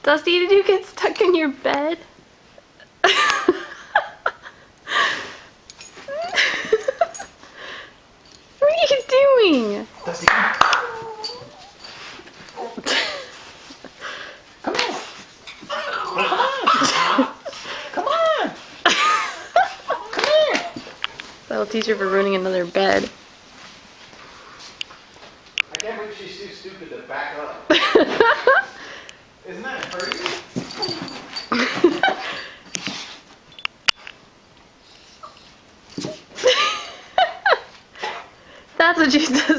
Dusty, did you get stuck in your bed? What are you doing? Dusty, come. Come on. Come on. Come here. That'll teach her for ruining another bed. I can't believe she's too stupid to back up. Isn't that crazy? That's what she does.